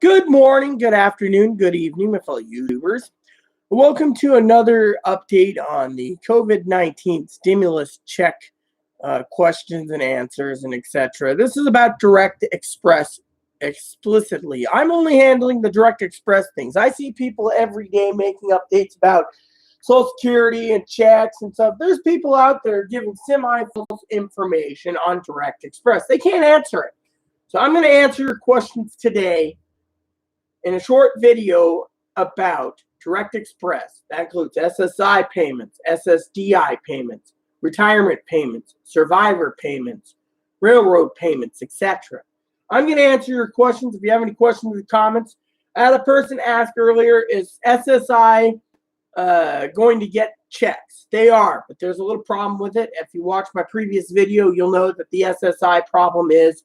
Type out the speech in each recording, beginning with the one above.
Good morning, good afternoon, good evening, my fellow YouTubers. Welcome to another update on the COVID-19 stimulus check questions and answers and etc. This is about Direct Express explicitly. I'm only handling the Direct Express things. I see people every day making updates about Social Security and checks and stuff. There's people out there giving semi-false information on Direct Express. They can't answer it. So I'm going to answer your questions today in a short video about Direct Express. That includes SSI payments, SSDI payments, retirement payments, survivor payments, railroad payments, etc. I'm going to answer your questions. If you have any questions in the comments, I had a person ask earlier, is SSI going to get checks? They are, but there's a little problem with it. If you watch my previous video, you'll know that the SSI problem is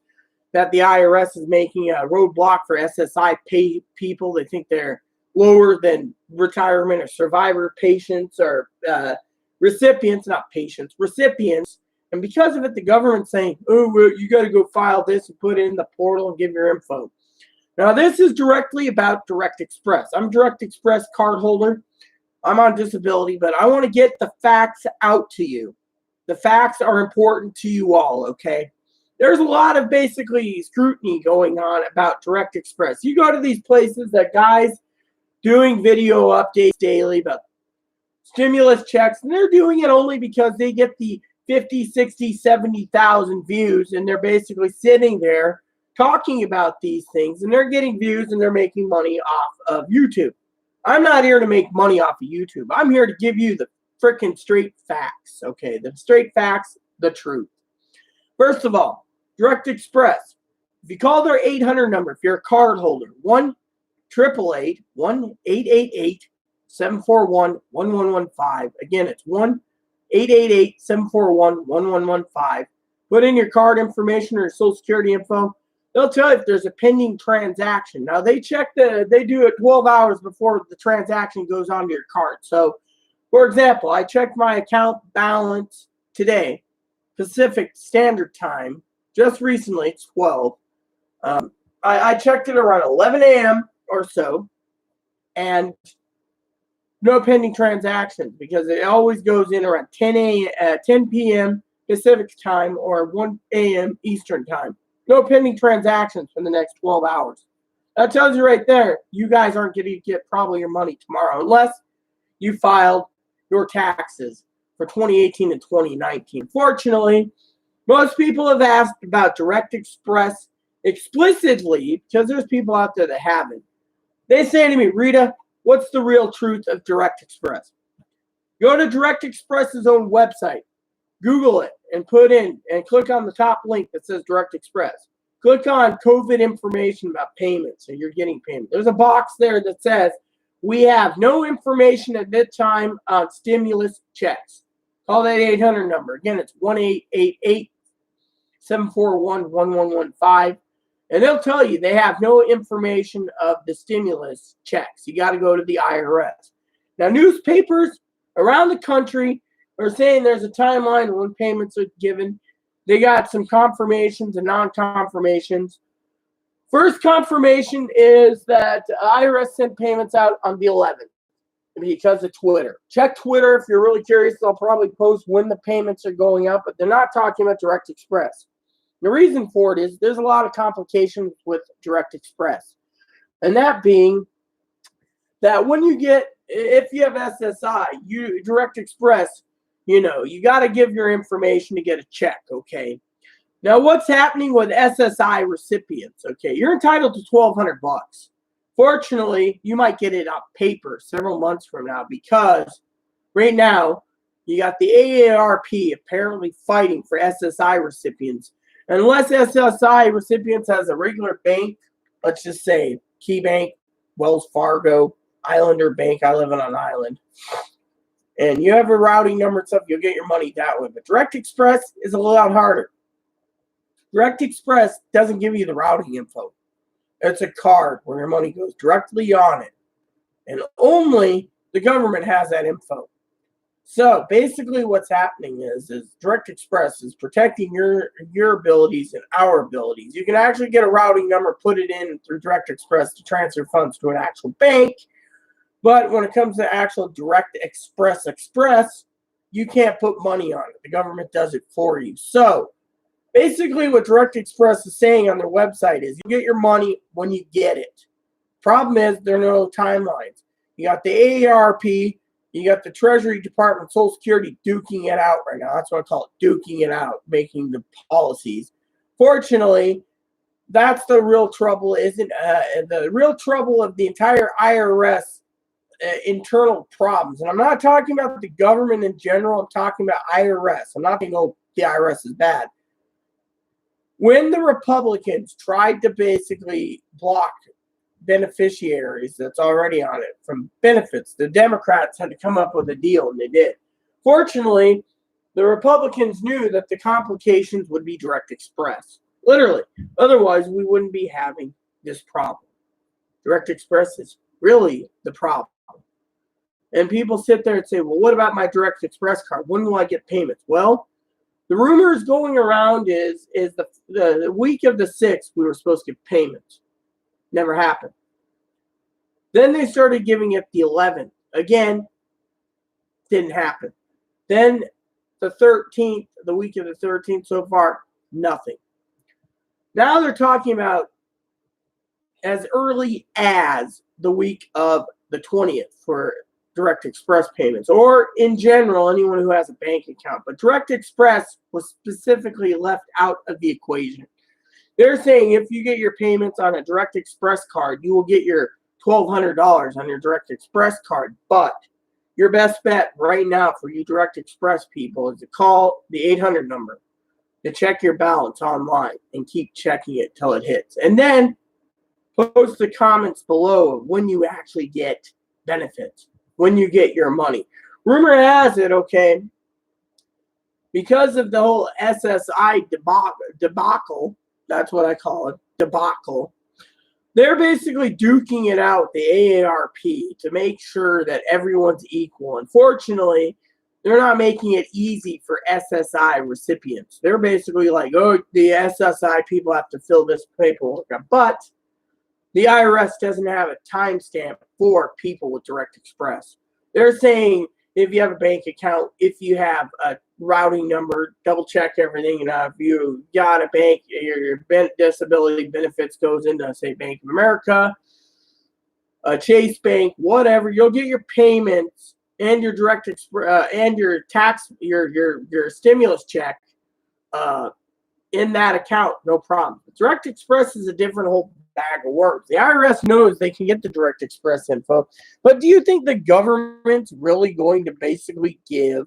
that the IRS is making a roadblock for SSI pay people. They think they're lower than retirement or survivor patients or recipients, not patients, recipients. And because of it, the government's saying, oh, well, you got to go file this and put it in the portal and give your info. Now, this is directly about Direct Express. I'm a Direct Express card holder. I'm on disability, but I want to get the facts out to you. The facts are important to you all, okay? There's a lot of basically scrutiny going on about Direct Express. You go to these places that guys doing video updates daily about stimulus checks, and they're doing it only because they get the 50, 60, 70,000 views, and they're basically sitting there talking about these things, and they're getting views, and they're making money off of YouTube. I'm not here to make money off of YouTube. I'm here to give you the freaking straight facts, okay? The straight facts, the truth. First of all, Direct Express. If you call their 800 number, if you're a card holder, 1-888-741-1115. Again, it's 1-888-741-1115. Put in your card information or your Social Security info. They'll tell you if there's a pending transaction. Now, they do it 12 hours before the transaction goes onto your card. So, for example, I checked my account balance today, Pacific Standard Time, just recently. It's 12. I checked it around 11 a.m. or so, and no pending transactions because it always goes in around 10 p.m. Pacific Time or 1 a.m. Eastern Time. No pending transactions for the next 12 hours. That tells you right there, you guys aren't going to get probably your money tomorrow unless you filed your taxes for 2018 and 2019. Fortunately, most people have asked about Direct Express explicitly because there's people out there that haven't. They say to me, Rita, what's the real truth of Direct Express? Go to Direct Express's own website. Google it and put in and click on the top link that says Direct Express. Click on COVID information about payments, so you're getting payment. There's a box there that says we have no information at this time on stimulus checks. Call that 800 number. Again, it's 1-888-741-1115. And they'll tell you they have no information of the stimulus checks. You got to go to the IRS. Now, newspapers around the country are saying there's a timeline when payments are given. They got some confirmations and non-confirmations. First confirmation is that the IRS sent payments out on the 11th because of Twitter. Check Twitter if you're really curious. They'll probably post when the payments are going out, but they're not talking about Direct Express. The reason for it is there's a lot of complications with Direct Express. And that being that when you get, if you have SSI, Direct Express, you got to give your information to get a check, okay? Now, what's happening with SSI recipients, okay? You're entitled to $1,200. Fortunately, you might get it on paper several months from now because right now, you got the AARP apparently fighting for SSI recipients. Unless SSI recipients has a regular bank, let's just say KeyBank, Wells Fargo, Islander Bank. I live on an island. And you have a routing number and stuff, you'll get your money that way. But Direct Express is a lot harder. Direct Express doesn't give you the routing info. It's a card where your money goes directly on it. And only the government has that info. So basically what's happening is Direct Express is protecting your abilities and our abilities. You can actually get a routing number, put it in through Direct Express to transfer funds to an actual bank. But when it comes to actual Direct Express, you can't put money on it. The government does it for you. So basically what Direct Express is saying on their website is you get your money when you get it. Problem is there are no timelines. You got the AARP, you got the Treasury Department, Social Security duking it out right now. That's what I call it, duking it out, making the policies. Fortunately, that's the real trouble. Isn't the real trouble of the entire IRS internal problems? And I'm not talking about the government in general. I'm talking about IRS. I'm not saying, oh, the IRS is bad. When the Republicans tried to basically block beneficiaries that's already on it from benefits, the Democrats had to come up with a deal, and they did. Fortunately, the Republicans knew that the complications would be Direct Express. Literally. Otherwise, we wouldn't be having this problem. Direct Express is really the problem. And people sit there and say, well, what about my Direct Express card? When will I get payments? Well, the rumors going around is the week of the 6th, we were supposed to get payments. Never happened. Then they started giving it the 11th. Again, didn't happen. Then the 13th, the week of the 13th, so far, nothing. Now they're talking about as early as the week of the 20th for Direct Express payments, or in general, anyone who has a bank account. But Direct Express was specifically left out of the equation. They're saying if you get your payments on a Direct Express card, you will get your $1,200 on your Direct Express card. But your best bet right now for you Direct Express people is to call the 800 number to check your balance online and keep checking it till it hits. And then post the comments below of when you actually get benefits, when you get your money. Rumor has it, okay, because of the whole SSI debacle, that's what I call it, debacle. They're basically duking it out, the AARP, to make sure that everyone's equal. Unfortunately, they're not making it easy for SSI recipients. They're basically like, oh, the SSI people have to fill this paperwork out. But the IRS doesn't have a timestamp for people with Direct Express. They're saying if you have a bank account, if you have a routing number, double check everything. And if you got a bank, your disability benefits goes into, say, Bank of America, Chase Bank, whatever. You'll get your payments and your Direct Express and your tax, your stimulus check in that account, no problem. Direct Express is a different whole bag of worms. The IRS knows they can get the Direct Express info, but do you think the government's really going to basically give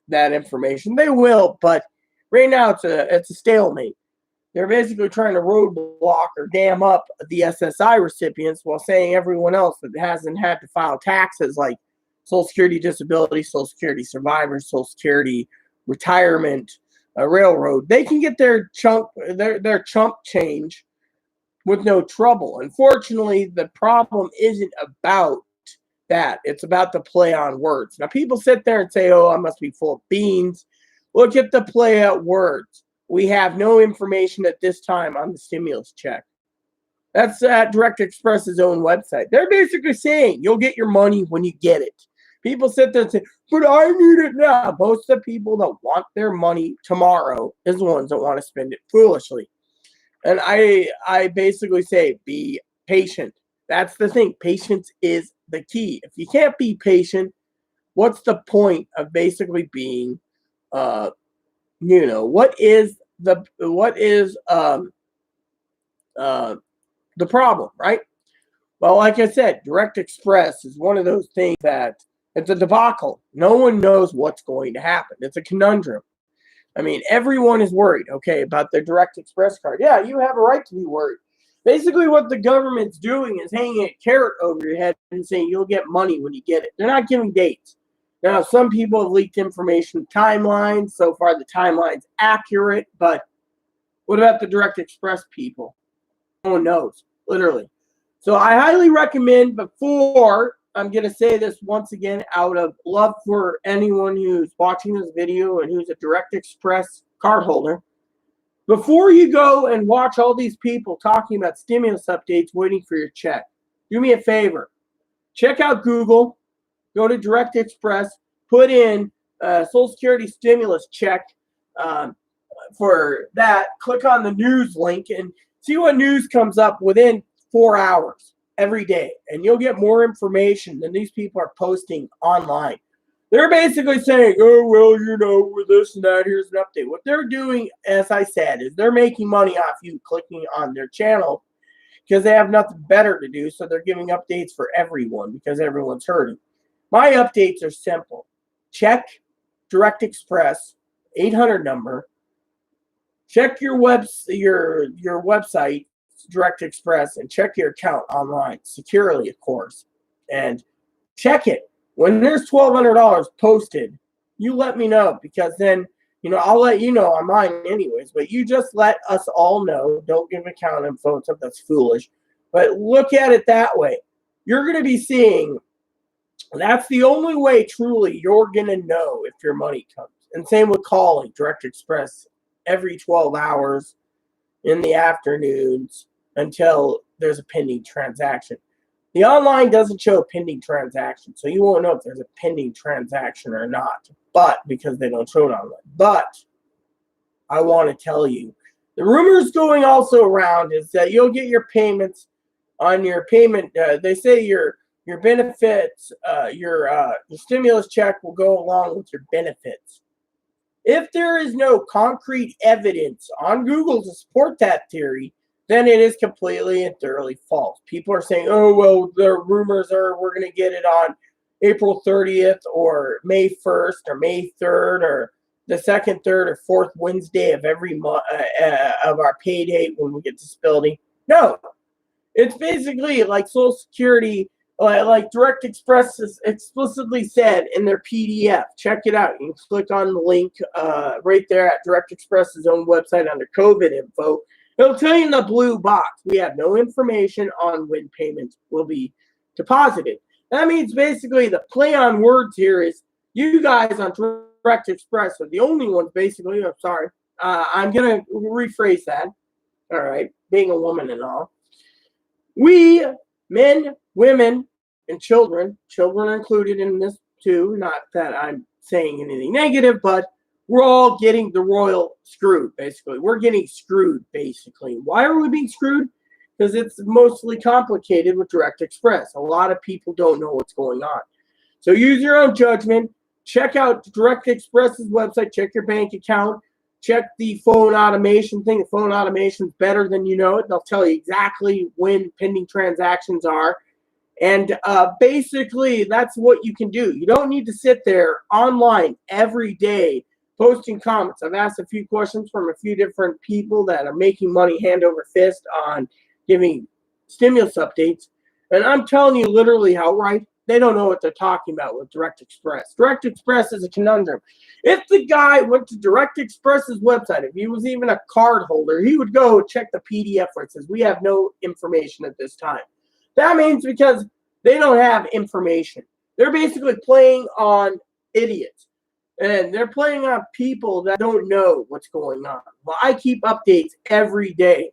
that information? They will, but right now it's a stalemate. They're basically trying to roadblock or dam up the SSI recipients while saying everyone else that hasn't had to file taxes, like Social Security disability, Social Security survivors, Social Security retirement, railroad, they can get their chump change with no trouble. Unfortunately, the problem isn't about that. It's about the play on words. Now, people sit there and say, oh, I must be full of beans. Look at the play on words. We have no information at this time on the stimulus check. That's at Direct Express's own website. They're basically saying you'll get your money when you get it. People sit there and say, but I need it now. Most of the people that want their money tomorrow is the ones that want to spend it foolishly. And I basically say, be patient. That's the thing. Patience is the key. If you can't be patient, what's the point of basically being, what is the problem, right? Well, like I said, Direct Express is one of those things that it's a debacle. No one knows what's going to happen. It's a conundrum. I mean, everyone is worried, okay, about their Direct Express card. Yeah, you have a right to be worried. Basically, what the government's doing is hanging a carrot over your head and saying you'll get money when you get it. They're not giving dates. Now, some people have leaked information, timelines. So far, the timeline's accurate, but what about the Direct Express people? No one knows, literally. So I highly recommend before I'm going to say this once again out of love for anyone who's watching this video and who's a Direct Express card holder. Before you go and watch all these people talking about stimulus updates waiting for your check, do me a favor. Check out Google, go to Direct Express, put in Social Security stimulus check for that. Click on the news link and see what news comes up within 4 hours every day. And you'll get more information than these people are posting online. They're basically saying, oh, well, you know, with this and that, here's an update. What they're doing, as I said, is they're making money off you clicking on their channel because they have nothing better to do. So they're giving updates for everyone because everyone's hurting. My updates are simple. Check Direct Express 800 number. Check your website, Direct Express, and check your account online securely, of course. And check it. When there's $1,200 posted, you let me know because then, you know, I'll let you know on mine anyways. But you just let us all know. Don't give account info and stuff. That's foolish. But look at it that way. You're going to be seeing. That's the only way, truly, you're going to know if your money comes. And same with calling Direct Express every 12 hours in the afternoons until there's a pending transaction. The online doesn't show a pending transaction, so you won't know if there's a pending transaction or not, but because they don't show it online. But I want to tell you, the rumors going also around is that you'll get your payments on your payment. They say your benefits, your stimulus check will go along with your benefits. If there is no concrete evidence on Google to support that theory, then it is completely and thoroughly false. People are saying, oh, well, the rumors are we're going to get it on April 30th or May 1st or May 3rd or the second, third, or fourth Wednesday of every month of our pay date when we get disability. No. It's basically like Social Security, like Direct Express is explicitly said in their PDF. Check it out. You can click on the link right there at Direct Express's own website under COVID info. It'll tell you in the blue box, we have no information on when payments will be deposited. That means basically the play on words here is you guys on Direct Express are the only ones basically, I'm sorry, I'm going to rephrase that, all right, being a woman and all. We, men, women, and children included in this too, not that I'm saying anything negative, but we're all getting the royal screwed, basically. We're getting screwed, basically. Why are we being screwed? Because it's mostly complicated with Direct Express. A lot of people don't know what's going on. So use your own judgment. Check out Direct Express's website. Check your bank account. Check the phone automation thing. The phone automation is better than you know it. They'll tell you exactly when pending transactions are. And basically, that's what you can do. You don't need to sit there online every day posting comments. I've asked a few questions from a few different people that are making money hand over fist on giving stimulus updates. And I'm telling you literally outright, they don't know what they're talking about with Direct Express. Direct Express is a conundrum. If the guy went to Direct Express's website, if he was even a card holder, he would go check the PDF where it says, we have no information at this time. That means because they don't have information. They're basically playing on idiots. And they're playing on people that don't know what's going on. Well, I keep updates every day.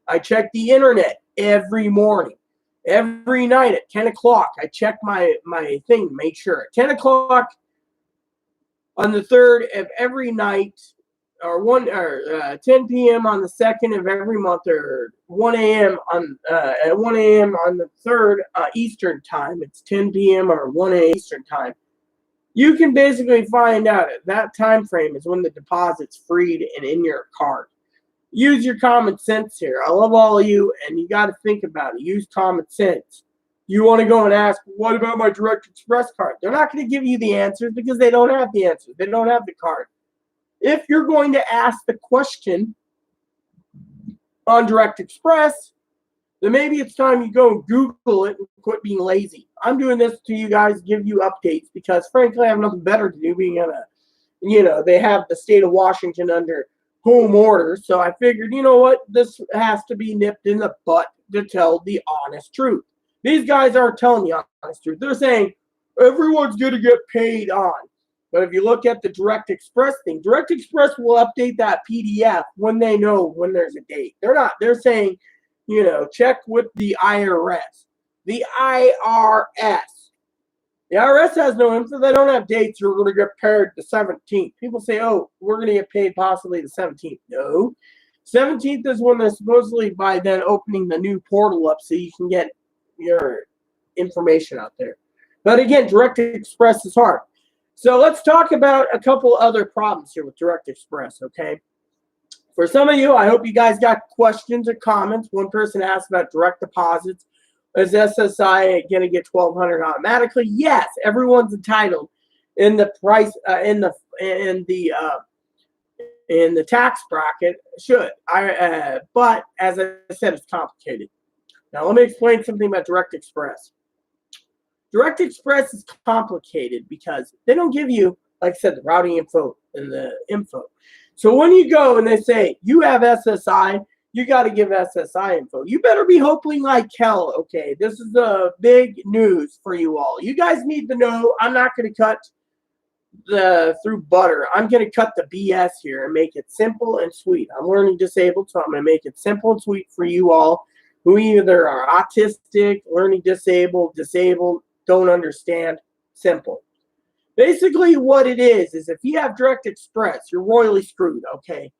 I check the internet every morning. Every night at 10 o'clock, I check my thing to make sure. At 10 o'clock on the 3rd of every night, or 10 p.m. on the 2nd of every month, or 1 a.m. at 1 a.m. on the 3rd Eastern time. It's 10 p.m. or 1 a.m. Eastern time. You can basically find out at that time frame is when the deposit's freed and in your card. Use your common sense here. I love all of you, and you got to think about it. Use common sense. You want to go and ask, what about my Direct Express card? They're not going to give you the answers because they don't have the answers. They don't have the card. If you're going to ask the question on Direct Express, then maybe it's time you go and Google it and quit being lazy. I'm doing this to you guys, give you updates, because frankly, I have nothing better to do being in a, they have the state of Washington under home order. So I figured, you know what, this has to be nipped in the butt to tell the honest truth. These guys aren't telling the honest truth. They're saying everyone's going to get paid on. But if you look at the Direct Express thing, Direct Express will update that PDF when they know when there's a date. They're saying, check with the IRS. The IRS. The IRS has no info. They don't have dates. You're going to get paid the 17th. People say, oh, we're going to get paid possibly the 17th. No. 17th is when they're supposedly by then opening the new portal up so you can get your information out there. But again, Direct Express is hard. So let's talk about a couple other problems here with Direct Express, okay? For some of you, I hope you guys got questions or comments. One person asked about direct deposits. Is SSI going to get $1,200 automatically? Yes, everyone's entitled in the price in the tax bracket should. But as I said, it's complicated. Now let me explain something about Direct Express. Direct Express is complicated because they don't give you, like I said, the routing info and the info. So when you go and they say you have SSI, you got to give SSI info. You better be hoping like hell. Okay, this is the big news for you all. You guys need to know I'm not going to cut through butter. I'm going to cut the BS here and make it simple and sweet. I'm learning disabled, so I'm going to make it simple and sweet for you all who either are autistic, learning disabled, don't understand. Simple. Basically what it is if you have Direct Express, you're royally screwed, okay?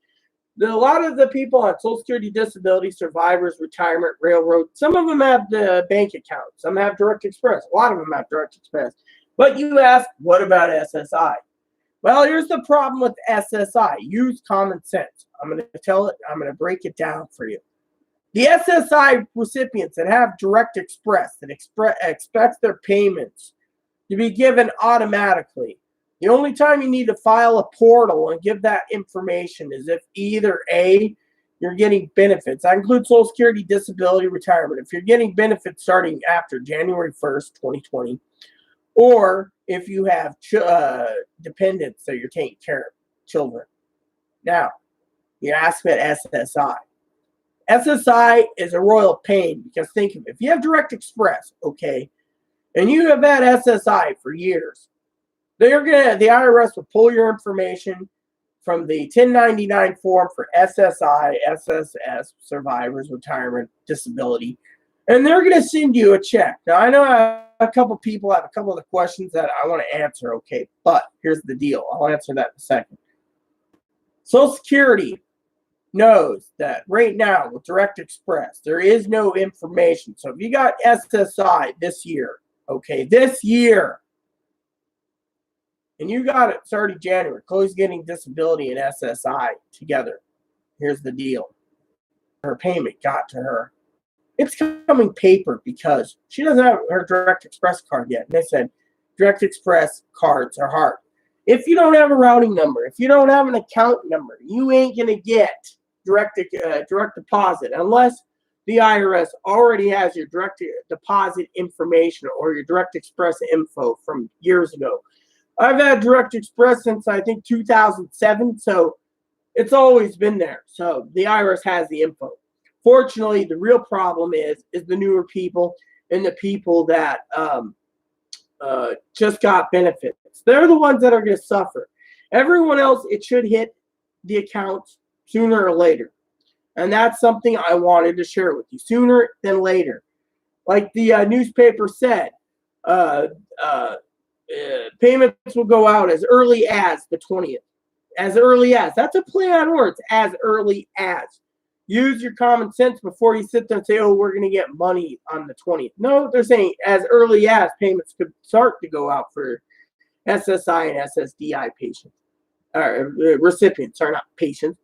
A lot of the people on Social Security, disability, survivors, retirement, railroad, some of them have the bank account. Some have Direct Express. A lot of them have Direct Express. But you ask, what about SSI? Well, here's the problem with SSI. Use common sense. I'm going to break it down for you. The SSI recipients that have Direct Express, that expects their payments to be given automatically, the only time you need to file a portal and give that information is if either A, you're getting benefits. That includes Social Security, disability, retirement. If you're getting benefits starting after January 1st, 2020, or if you have dependents that you're taking care of, children. Now, you ask about SSI. SSI is a royal pain because think of it. If you have Direct Express, okay, and you have had SSI for years, the IRS will pull your information from the 1099 form for SSI, SSS, survivors, retirement, disability, and they're going to send you a check. Now, I know a couple people have a couple of the questions that I want to answer, okay, but here's the deal. I'll answer that in a second. Social Security knows that right now with Direct Express, there is no information. So if you got SSI this year, okay, this year, and you got it starting January, Chloe's getting disability and SSI together. Here's the deal. Her payment got to her. It's coming paper because she doesn't have her Direct Express card yet. And they said Direct Express cards are hard. If you don't have a routing number, if you don't have an account number, you ain't going to get direct deposit unless the IRS already has your direct deposit information or your Direct Express info from years ago. I've had Direct Express since I think 2007, so it's always been there. So the IRS has the info. Fortunately, the real problem is the newer people and the people that just got benefits. They're the ones that are going to suffer. Everyone else, it should hit the accounts sooner or later. And that's something I wanted to share with you, sooner than later. Like the newspaper said, payments will go out as early as the 20th. As early as. That's a play on words. As early as. Use your common sense before you sit there and say, oh, we're going to get money on the 20th. No, they're saying as early as payments could start to go out for SSI and SSDI patients. Recipients are not patients.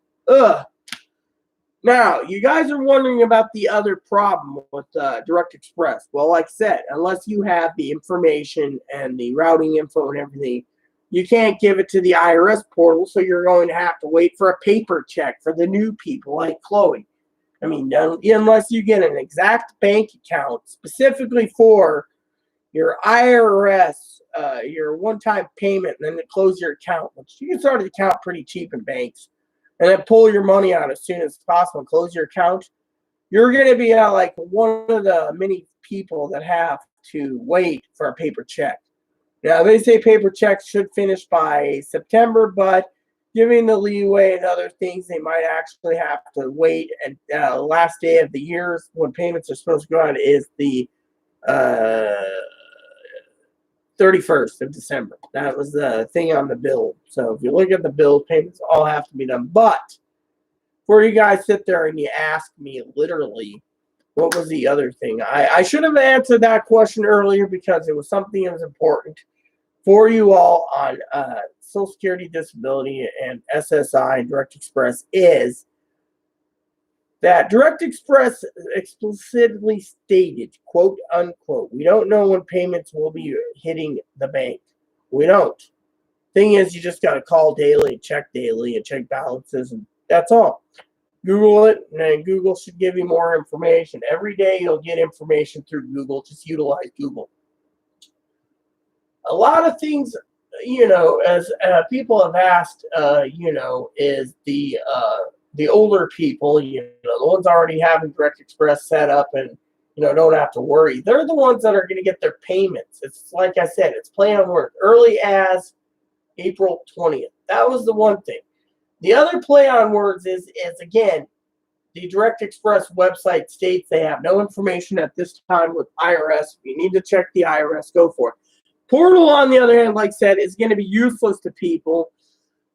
Now, you guys are wondering about the other problem with Direct Express. Well, like I said, unless you have the information and the routing info and everything, you can't give it to the IRS portal, so you're going to have to wait for a paper check for the new people like Chloe. I mean, unless you get an exact bank account specifically for your IRS, your one-time payment, and then to close your account, which you can start an account pretty cheap in banks, and then pull your money out as soon as possible and close your account. you're going to be like one of the many people that have to wait for a paper check. Now, they say paper checks should finish by September, but giving the leeway and other things, they might actually have to wait. And last day of the year when payments are supposed to go out is the uh, 31st of December. That was the thing on the bill. So if you look at the bill, payments all have to be done. But before you guys sit there and you ask me literally, what was the other thing? I should have answered that question earlier because it was something that was important for you all on Social Security, Disability, and SSI and Direct Express is that Direct Express explicitly stated, quote unquote, we don't know when payments will be hitting the bank. We don't. Thing is, you just got to call daily, and check balances, and that's all. Google it, and then Google should give you more information. Every day you'll get information through Google. Just utilize Google. A lot of things, as people have asked, is the older people, the ones already having Direct Express set up and, don't have to worry. They're the ones that are going to get their payments. It's like I said, it's play on words. Early as April 20th. That was the one thing. The other play on words is again, the Direct Express website states they have no information at this time with IRS. If you need to check the IRS, go for it. Portal, on the other hand, like I said, is going to be useless to people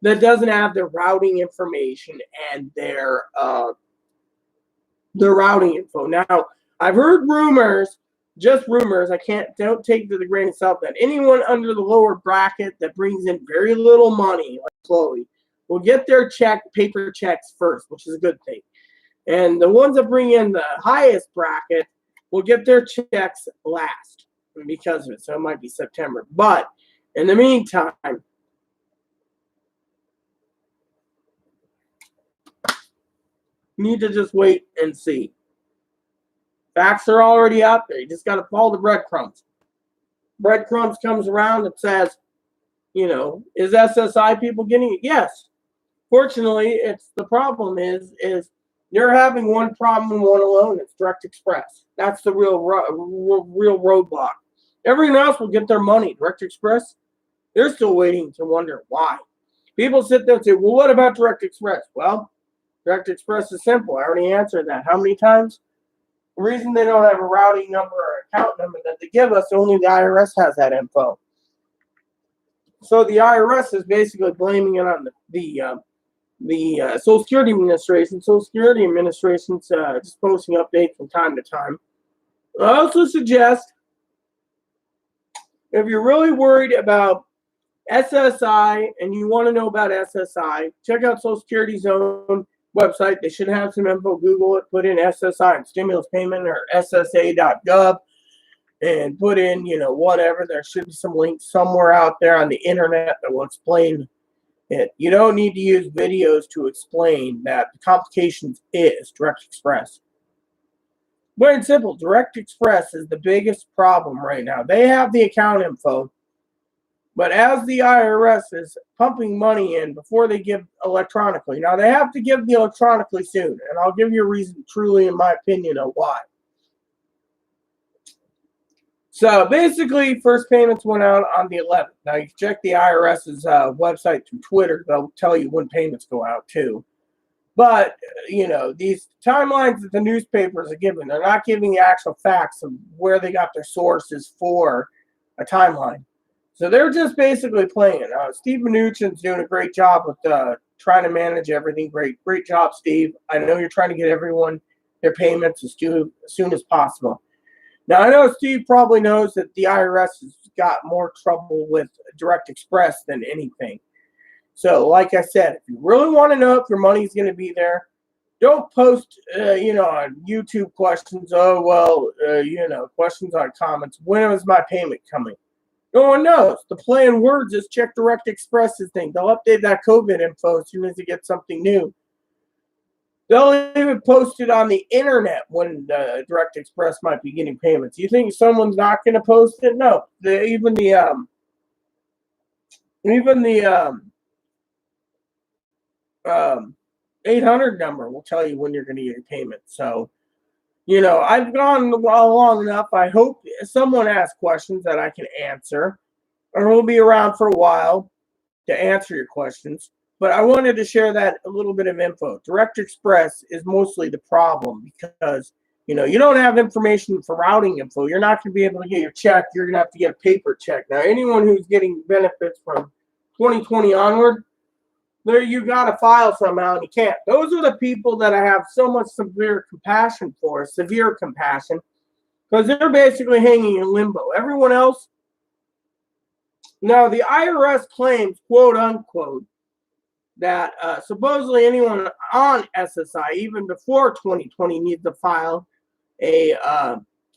that doesn't have their routing information and their routing info. Now, I've heard rumors, just rumors. Don't take it to the grain of salt that anyone under the lower bracket that brings in very little money, like Chloe, will get their paper checks first, which is a good thing. And the ones that bring in the highest bracket will get their checks last because of it. So it might be September. But in the meantime, you need to just wait and see. Facts are already out there. You just got to follow the breadcrumbs. Breadcrumbs comes around and says, is SSI people getting it? Yes. Fortunately, the problem is you're having one problem and one alone. It's Direct Express. That's the real roadblock. Everyone else will get their money. Direct Express, they're still waiting to wonder why. People sit there and say, well, what about Direct Express? Well, Direct Express is simple. I already answered that. How many times? The reason they don't have a routing number or account number that they give us, only the IRS has that info. So the IRS is basically blaming it on the Social Security Administration. Social Security Administration's just posting updates from time to time. I also suggest, if you're really worried about SSI and you want to know about SSI, check out Social Security's own website. They should have some info. Google it, put in SSI and stimulus payment or ssa.gov and put in, whatever. There should be some links somewhere out there on the internet that will explain it. You don't need to use videos to explain that the complications is Direct Express. Plain and simple, Direct Express is the biggest problem right now. They have the account info, but as the IRS is pumping money in before they give electronically. Now, they have to give the electronically soon, and I'll give you a reason, truly, in my opinion, of why. So basically, first payments went out on the 11th. Now, you can check the IRS's website through Twitter. They'll tell you when payments go out, too. But, these timelines that the newspapers are giving, they're not giving the actual facts of where they got their sources for a timeline. So they're just basically playing. Steve Mnuchin's doing a great job with trying to manage everything. Great job, Steve. I know you're trying to get everyone their payments as soon as possible. Now, I know Steve probably knows that the IRS has got more trouble with Direct Express than anything. So, like I said, if you really want to know if your money's going to be there, don't post, on YouTube questions. Oh, well, questions on comments. When is my payment coming? No one knows. The play in words is check Direct Express's thing. They'll update that COVID info as soon as they get something new. They'll even post it on the internet when Direct Express might be getting payments. You think someone's not going to post it? No. Even the 800 number will tell you when you're going to get your payment. So I've gone long enough. I hope someone asks questions that I can answer, and we'll be around for a while to answer your questions. But I wanted to share that a little bit of info. Direct Express is mostly the problem because you don't have information for routing info. You're not going to be able to get your check. You're going to have to get a paper check. Now, anyone who's getting benefits from 2020 onward, there you got to file somehow and you can't. Those are the people that I have so much severe compassion, because they're basically hanging in limbo. Everyone else, now the IRS claims, quote unquote, that supposedly anyone on SSI, even before 2020, needs to file a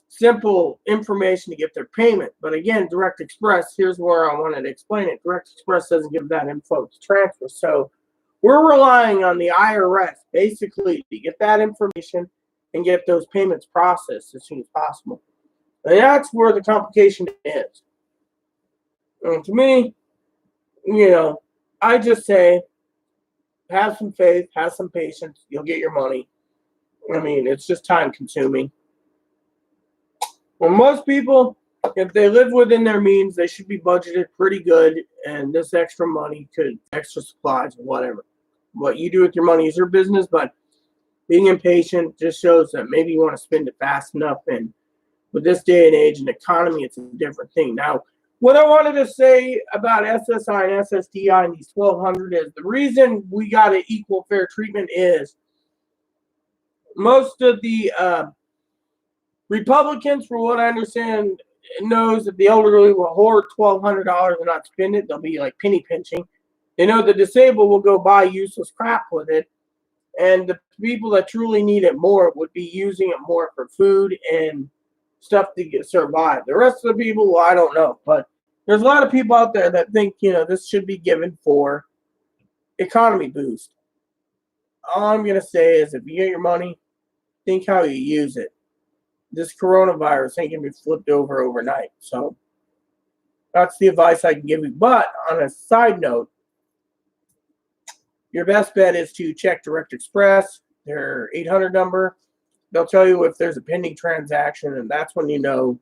simple information to get their payment. But again, Direct Express, here's where I wanted to explain it. Direct Express doesn't give that info to transfer. So we're relying on the IRS basically to get that information and get those payments processed as soon as possible. And that's where the complication is. And to me, I just say, have some faith, have some patience, you'll get your money. I mean, it's just time consuming. Well, most people, if they live within their means, they should be budgeted pretty good, and this extra money extra supplies, whatever. What you do with your money is your business, but being impatient just shows that maybe you want to spend it fast enough, and with this day and age and economy, it's a different thing. Now, what I wanted to say about SSI and SSDI and these 1,200 is the reason we got an equal fair treatment is most of the Republicans, from what I understand, knows that the elderly will hoard $1,200 and not spend it. They'll be like penny pinching. They know the disabled will go buy useless crap with it. And the people that truly need it more would be using it more for food and stuff to survive. The rest of the people, well, I don't know. But there's a lot of people out there that think, this should be given for economy boost. All I'm going to say is if you get your money, think how you use it. This coronavirus ain't going to be flipped over overnight. So that's the advice I can give you. But on a side note, your best bet is to check Direct Express, their 800 number. They'll tell you if there's a pending transaction, and that's when you know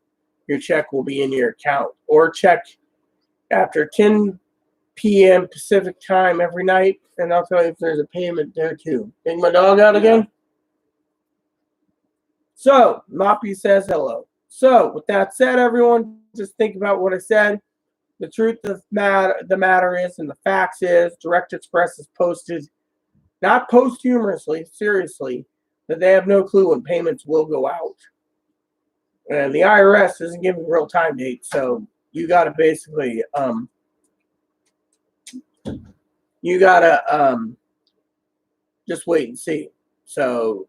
your check will be in your account. Or check after 10 p.m. Pacific time every night, and they'll tell you if there's a payment there too. Take my dog out again? So, Moppy says hello. So, with that said, everyone, just think about what I said. The truth of the matter is, and the facts is, Direct Express is posted, not posthumously, seriously, that they have no clue when payments will go out. And the IRS isn't giving real time dates, so you got to basically, just wait and see. So,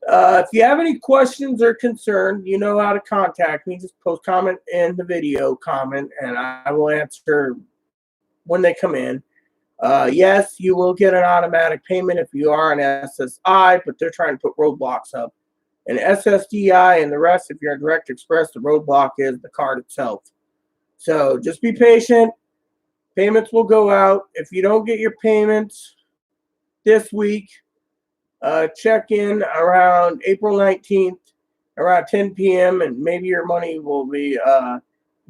if you have any questions or concern, you know how to contact me. Just post comment in the video comment, and I will answer when they come in. Yes, you will get an automatic payment if you are an SSI, but they're trying to put roadblocks up. And SSDI and the rest, if you're a Direct Express, the roadblock is the card itself. So just be patient. Payments will go out. If you don't get your payments this week, check in around April 19th, around 10 p.m., and maybe your money will be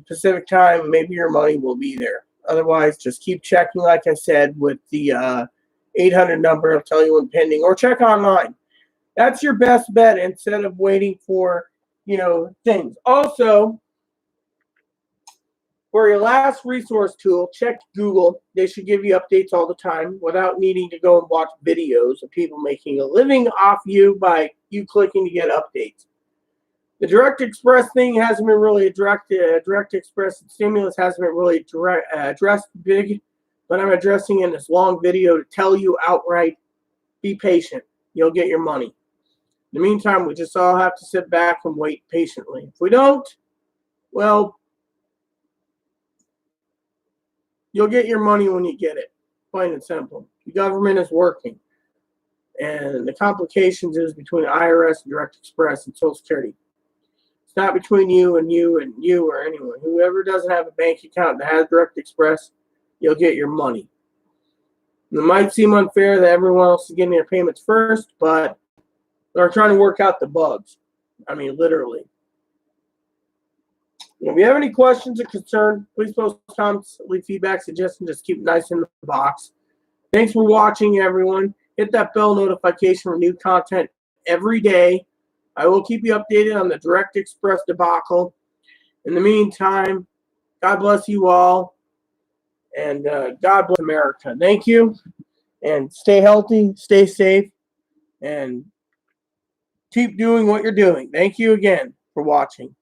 Pacific time. Maybe your money will be there. Otherwise, just keep checking, like I said, with the 800 number. It'll tell you when pending, or check online. That's your best bet instead of waiting for, things. Also, for your last resource tool, check Google. They should give you updates all the time without needing to go and watch videos of people making a living off you by you clicking to get updates. The Direct Express thing hasn't been really Direct Express stimulus hasn't been really addressed big, but I'm addressing in this long video to tell you outright, be patient. You'll get your money. In the meantime, we just all have to sit back and wait patiently. If we don't, well, you'll get your money when you get it. Plain and simple. The government is working. And the complications is between IRS and Direct Express and Social Security. It's not between you and you and you or anyone. Whoever doesn't have a bank account that has Direct Express, you'll get your money. It might seem unfair that everyone else is getting their payments first, but They're trying to work out the bugs. I mean, literally. If you have any questions or concerns, please post comments, leave feedback, suggestions. Just keep it nice in the box. Thanks for watching, everyone. Hit that bell notification for new content every day. I will keep you updated on the Direct Express debacle. In the meantime, God bless you all, and God bless America. Thank you, and stay healthy, stay safe, and keep doing what you're doing. Thank you again for watching.